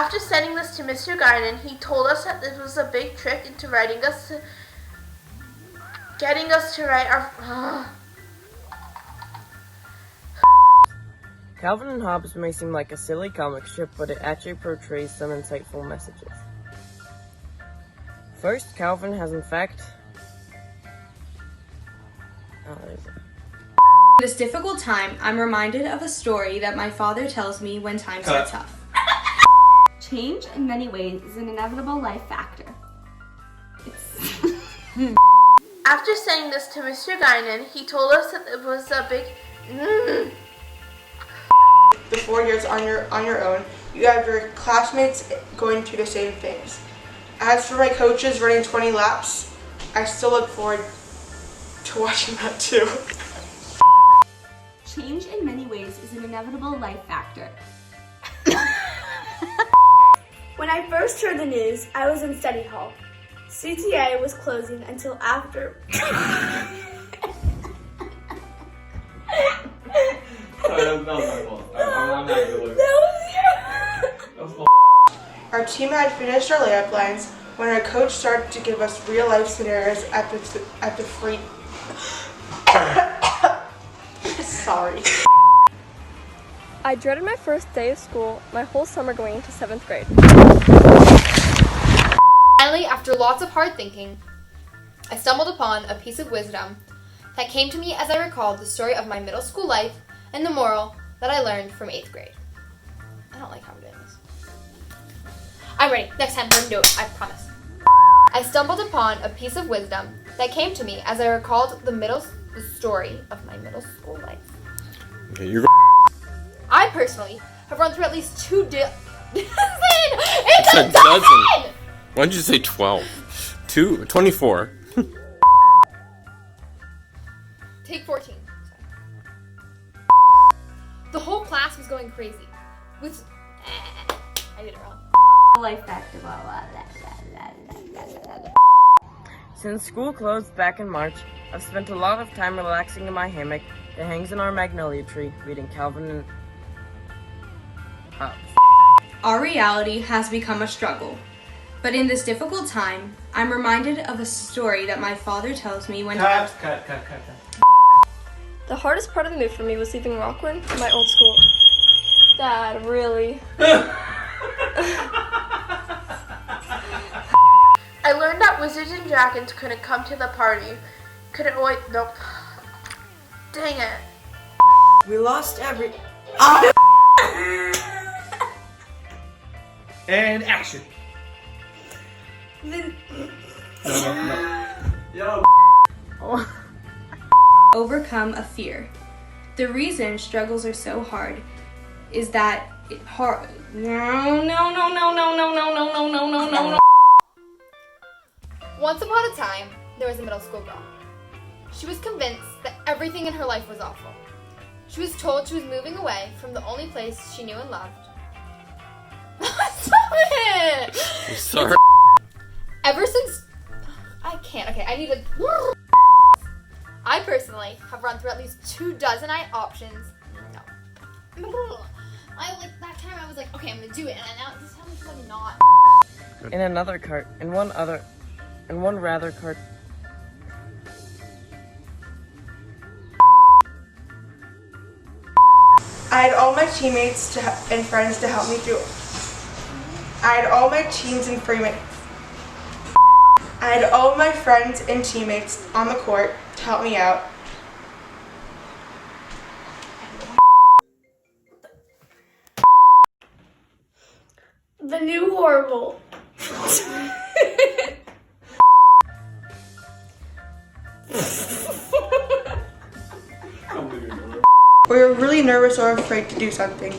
After sending this to Mr. Garden, he told us that this was a big trick into getting us to write our... Calvin and Hobbes may seem like a silly comic strip, but it actually portrays some insightful messages. First, Calvin has in fact... In this difficult time, I'm reminded of a story that my father tells me when times are tough. Change in many ways is an inevitable life factor. After sending this to Mr. Guinan, he told us that it was a big... The 4 years on your own, you have your classmates going through the same things. As for my coaches running 20 laps, I still look forward to watching that too. Change in many ways is an inevitable life factor. When I first heard the news, I was in study hall. CTA was closing until after... Our team had finished our layup lines when our coach started to give us real-life scenarios at the free... Sorry. I dreaded my first day of school, my whole summer going into 7th grade. Finally, after lots of hard thinking, I stumbled upon a piece of wisdom that came to me as I recalled the story of my middle school life and the moral that I learned from 8th grade. I don't like how I'm doing this. I'm ready. Next time, I'm going to do it. I promise. I stumbled upon a piece of wisdom that came to me as I recalled the story of my middle school life. Okay, you're I personally have run through at least 2 dozen. It's a dozen. Why did you say 12? 24. Take 14. The whole class was going crazy. I did it wrong. Life factor, blah, blah, blah. Since school closed back in March, I've spent a lot of time relaxing in my hammock that hangs in our magnolia tree, reading Calvin and Hobbes. Our reality has become a struggle. But in this difficult time, I'm reminded of a story that my father tells me when Cut. The hardest part of the move for me was leaving Rockland, my old school. Dad, really? I learned that wizards and dragons couldn't come to the party. Couldn't wait. Nope. Dang it. We lost every... And action. Then... Yo. overcome a fear. The reason struggles are so hard is that it hard. No. Once upon a time, there was a middle school girl. She was convinced that everything in her life was awful. She was told she was moving away from the only place she knew and loved. Stop it! I'm sorry. Ever since... I can't. Okay, I need to... I personally have run through at least 2 dozen options. No. That time I was like, okay, I'm gonna do it, and now this time I'm not. In one rather cart. I had all my teammates and friends to help me through. I had all my teams and I had all my friends and teammates on the court to help me out. The new horrible. Or you're really nervous or afraid to do something,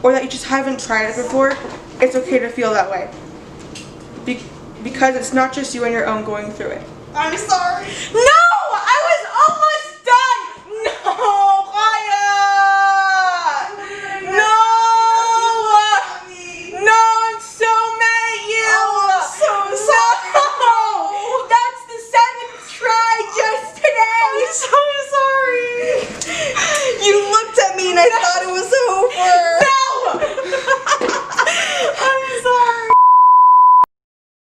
or that you just haven't tried it before, it's okay to feel that way. Because it's not just you on your own going through it. I'm sorry. No!